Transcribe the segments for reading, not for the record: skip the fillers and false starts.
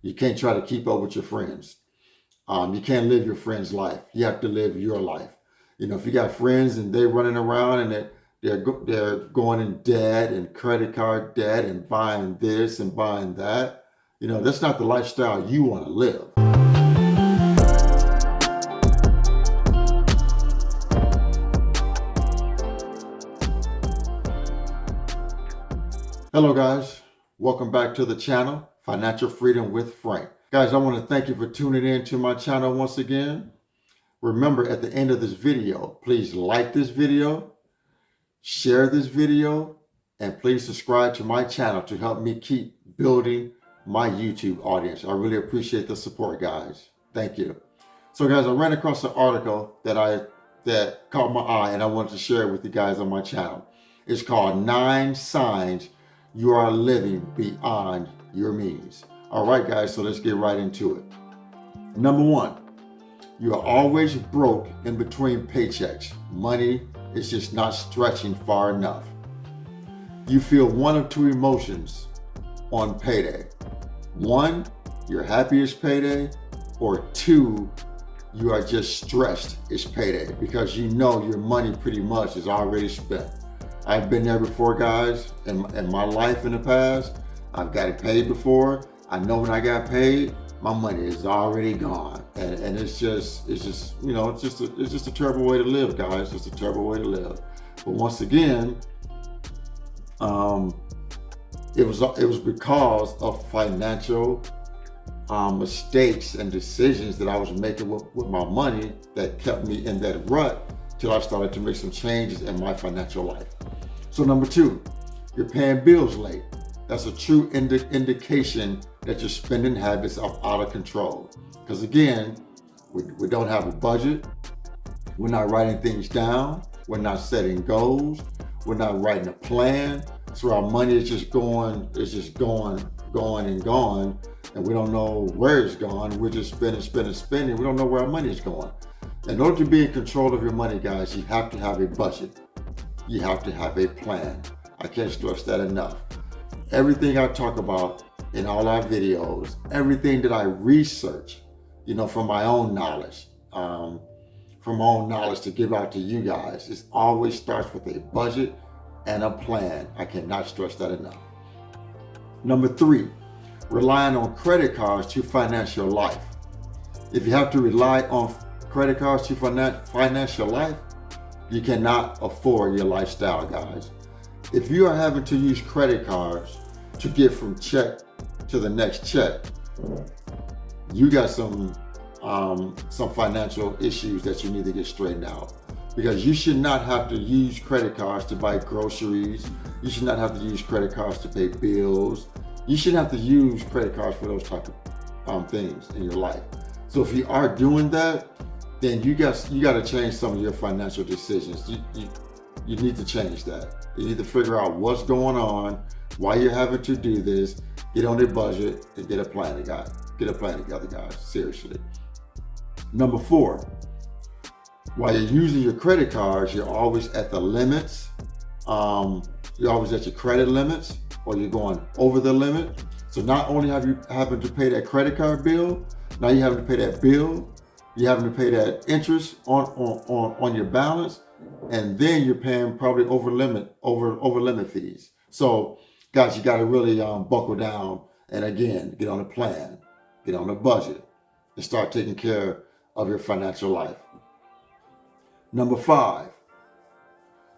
You can't try to keep up with your friends. You can't live your friend's life. You have to live your life. If you got friends and they're running around and they're going in debt and credit card debt and buying this and buying that, that's not the lifestyle you want to live. Hello guys, welcome back to the channel, Financial Freedom with Frank. Guys, I want to thank you for tuning in to my channel once again. Remember, at the end of this video, please like this video, share this video, and please subscribe to my channel to help me keep building my YouTube audience. I really appreciate the support, guys. Thank you. So guys, I ran across an article that caught my eye and I wanted to share it with you guys on my channel. It's called 9 Signs You Are Living Beyond Your Means. All right, guys, so let's get right into it. Number 1, you are always broke in between paychecks. Money is just not stretching far enough. You feel one of two emotions on payday. 1, you're happy it's payday, or 2, you are just stressed it's payday because you know your money pretty much is already spent. I've been there before, guys, in my life in the past. I've got it paid before. I know when I got paid, my money is already gone. And it's just a terrible way to live, guys. It's a terrible way to live. But once again, it was because of financial mistakes and decisions that I was making with my money that kept me in that rut till I started to make some changes in my financial life. So number 2, you're paying bills late. That's a true indication that your spending habits are out of control. Because again, we don't have a budget. We're not writing things down. We're not setting goals. We're not writing a plan. So our money is just going, and gone. And we don't know where it's gone. We're just spending. We don't know where our money is going. In order to be in control of your money, guys, you have to have a budget. You have to have a plan. I can't stress that enough. Everything I talk about in all our videos, everything that I research, from my own knowledge, to give out to you guys, it always starts with a budget and a plan. I cannot stress that enough. Number 3, relying on credit cards to finance your life. If you have to rely on credit cards to finance your life, you cannot afford your lifestyle, guys. If you are having to use credit cards to get from check to the next check, you got some financial issues that you need to get straightened out. Because you should not have to use credit cards to buy groceries. You should not have to use credit cards to pay bills. You shouldn't have to use credit cards for those type of things in your life. So if you are doing that, then you got to change some of your financial decisions. You need to change that. You need to figure out what's going on, why you're having to do this, get on a budget, and get a plan together. Get a plan together, guys. Seriously. Number 4, while you're using your credit cards, you're always at the limits. You're always at your credit limits, or you're going over the limit. So not only have you having to pay that credit card bill, now you're having to pay that bill. You're having to pay that interest on your balance, and then you're paying probably over limit fees. So, guys, you got to really buckle down and again get on a plan, get on a budget, and start taking care of your financial life. Number 5,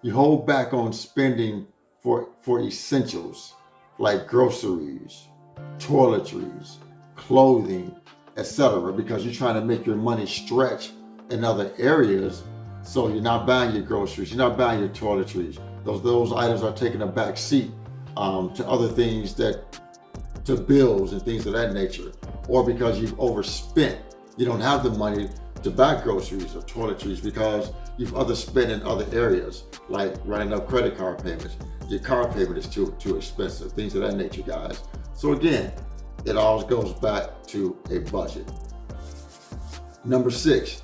you hold back on spending for essentials like groceries, toiletries, clothing, etc., because you're trying to make your money stretch in other areas. So you're not buying your groceries, you're not buying your toiletries. Those items are taking a back seat to other things, to bills and things of that nature. Or because you've overspent, you don't have the money to buy groceries or toiletries because you've spent in other areas, like running up credit card payments. Your car payment is too expensive, things of that nature, guys. So again, it all goes back to a budget. Number 6,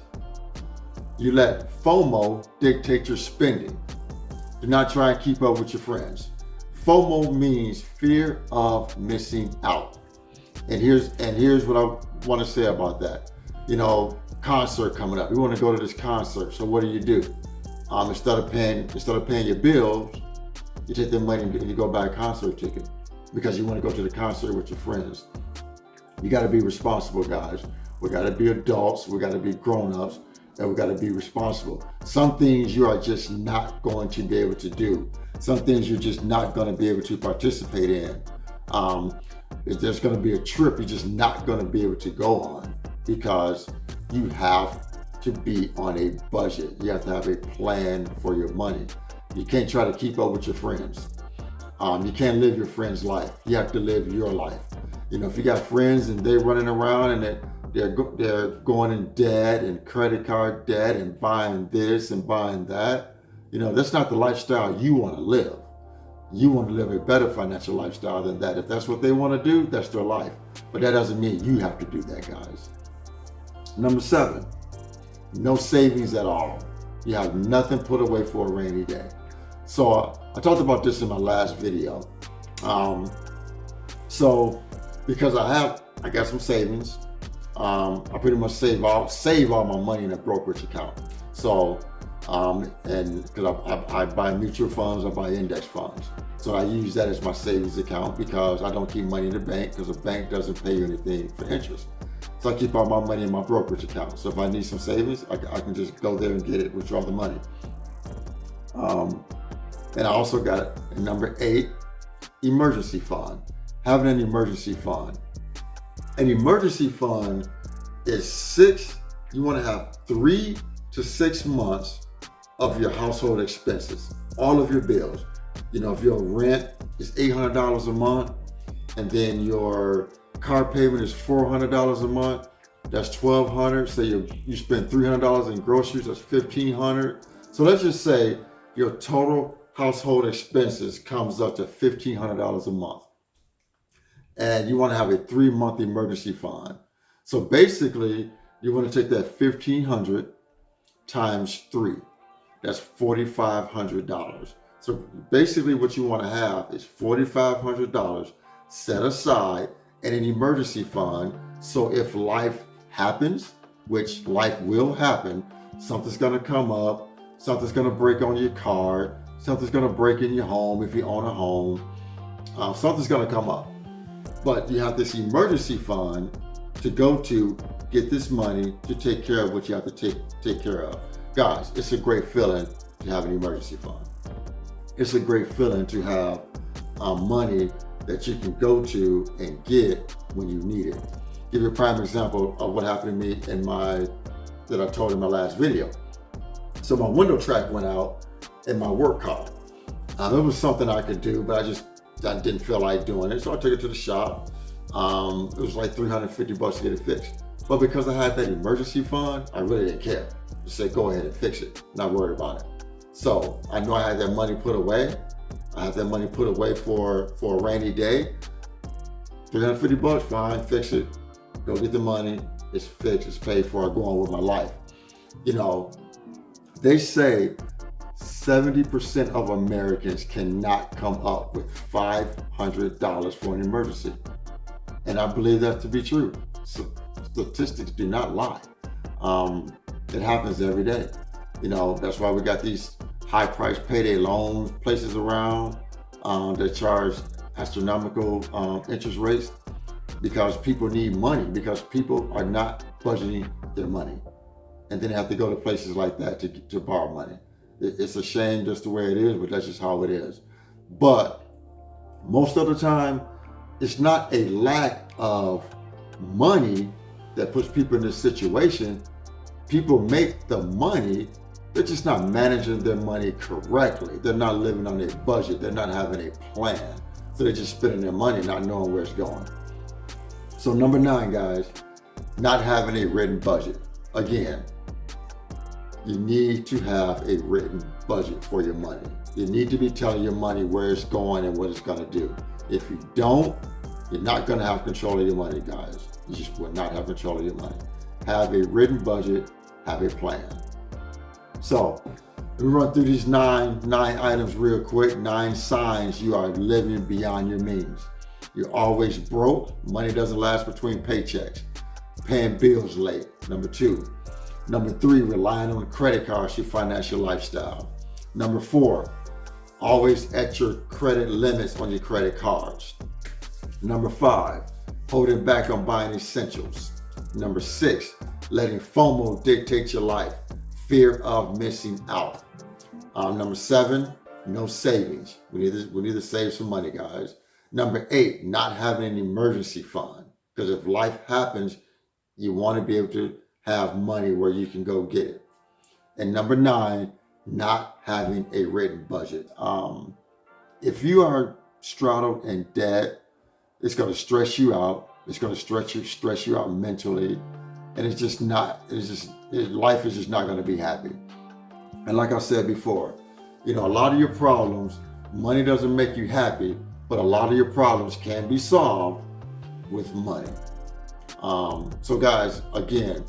you let FOMO dictate your spending. Do not try and keep up with your friends. FOMO means fear of missing out. And here's what I want to say about that. You know, concert coming up. You want to go to this concert. So what do? Instead of paying your bills, you take the money and you go buy a concert ticket because you want to go to the concert with your friends. You got to be responsible, guys. We got to be adults. We got to be grown-ups, and we got to be responsible. Some things you are just not going to be able to do. Some things you're just not going to be able to participate in. If there's going to be a trip, you're just not going to be able to go on because you have to be on a budget. You have to have a plan for your money. You can't try to keep up with your friends. You can't live your friend's life. You have to live your life. You know, if you got friends and they're running around and they're going in debt and credit card debt and buying this and buying that, you know, that's not the lifestyle you want to live. You want to live a better financial lifestyle than that. If that's what they want to do, that's their life. But that doesn't mean you have to do that, guys. Number 7, no savings at all. You have nothing put away for a rainy day. So I talked about this in my last video. So because I got some savings, I pretty much save all my money in a brokerage account. So and because I buy mutual funds, I buy index funds. So I use that as my savings account because I don't keep money in the bank because the bank doesn't pay you anything for interest. So I keep all my money in my brokerage account. So if I need some savings, I can just go there and get it, withdraw the money. And I also got number 8, emergency fund. Having an emergency fund. An emergency fund is you want to have 3 to 6 months of your household expenses, all of your bills. You know, if your rent is $800 a month, and then your car payment is $400 a month, that's $1,200. Say you spend $300 in groceries, that's $1,500. So let's just say your total household expenses comes up to $1,500 a month. And you want to have a 3-month emergency fund. So basically, you want to take that $1,500 times 3. That's $4,500. So basically what you want to have is $4,500 set aside in an emergency fund. So if life happens, which life will happen, something's going to come up, something's going to break on your car, something's going to break in your home if you own a home, something's going to come up. But you have this emergency fund to go to get this money to take care of what you have to take care of. Guys, it's a great feeling to have an emergency fund. It's a great feeling to have money that you can go to and get when you need it. Give you a prime example of what happened to me that I told in my last video. So my window track went out in my work car. It was something I could do, but I didn't feel like doing it. So I took it to the shop. It was like $350 to get it fixed. But because I had that emergency fund, I really didn't care. Just said, go ahead and fix it. Not worried about it. So I know I had that money put away. I had that money put away for a rainy day. $350, fine, fix it. Go get the money. It's fixed, it's paid for. I go on with my life. You know, they say 70% of Americans cannot come up with $500 for an emergency. And I believe that to be true. So statistics do not lie. It happens every day. You know, that's why we got these high-priced payday loan places around that charge astronomical interest rates because people need money, because people are not budgeting their money. And then they have to go to places like that to borrow money. It's a shame just the way it is, but that's just how it is. But most of the time, it's not a lack of money that puts people in this situation. People make the money, they're just not managing their money correctly. They're not living on a budget. They're not having a plan. So they're just spending their money, not knowing where it's going. So number 9, guys, not having a written budget. Again, you need to have a written budget for your money. You need to be telling your money where it's going and what it's going to do. If you don't, you're not going to have control of your money, guys. You just will not have control of your money. Have a written budget, have a plan. So let me run through these nine items real quick. 9 signs you are living beyond your means. You're always broke. Money doesn't last between paychecks. Paying bills late. Number 2. Number 3, relying on credit cards for your financial lifestyle. Number 4, always at your credit limits on your credit cards. Number 5, holding back on buying essentials. Number 6, letting FOMO dictate your life. Fear of missing out. Number 7, no savings. We need to save some money, guys. Number 8, not having an emergency fund. Because if life happens, you want to be able to have money where you can go get it. And number 9, not having a written budget. If you are straddled in debt, it's going to stress you out. It's going to stress you out mentally. And life is just not going to be happy. And like I said before, a lot of your problems, money doesn't make you happy, but a lot of your problems can be solved with money. So guys, again,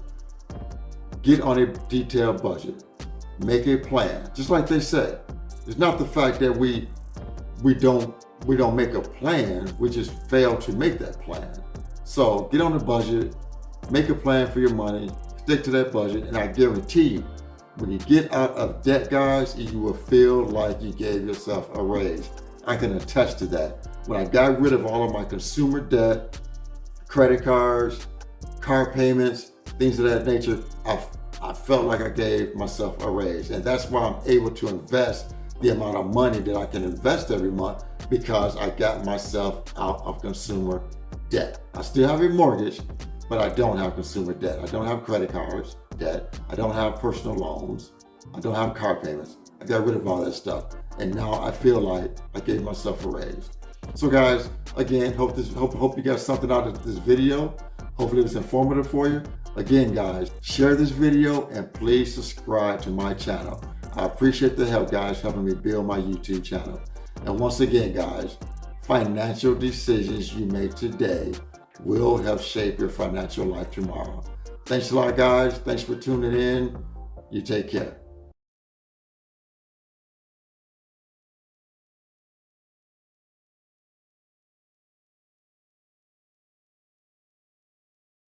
get on a detailed budget, make a plan. Just like they said, it's not the fact that we don't make a plan, we just fail to make that plan. So get on a budget, make a plan for your money, stick to that budget, and I guarantee you, when you get out of debt, guys, you will feel like you gave yourself a raise. I can attest to that. When I got rid of all of my consumer debt, credit cards, car payments, things of that nature, I felt like I gave myself a raise. And that's why I'm able to invest the amount of money that I can invest every month, because I got myself out of consumer debt. I still have a mortgage, but I don't have consumer debt. I don't have credit cards debt. I don't have personal loans. I don't have car payments. I got rid of all that stuff. And now I feel like I gave myself a raise. So guys, again, hope you got something out of this video. Hopefully it was informative for you. Again, guys, share this video and please subscribe to my channel. I appreciate the help, guys, helping me build my YouTube channel. And once again, guys, financial decisions you make today will help shape your financial life tomorrow. Thanks a lot, guys. Thanks for tuning in. You take care.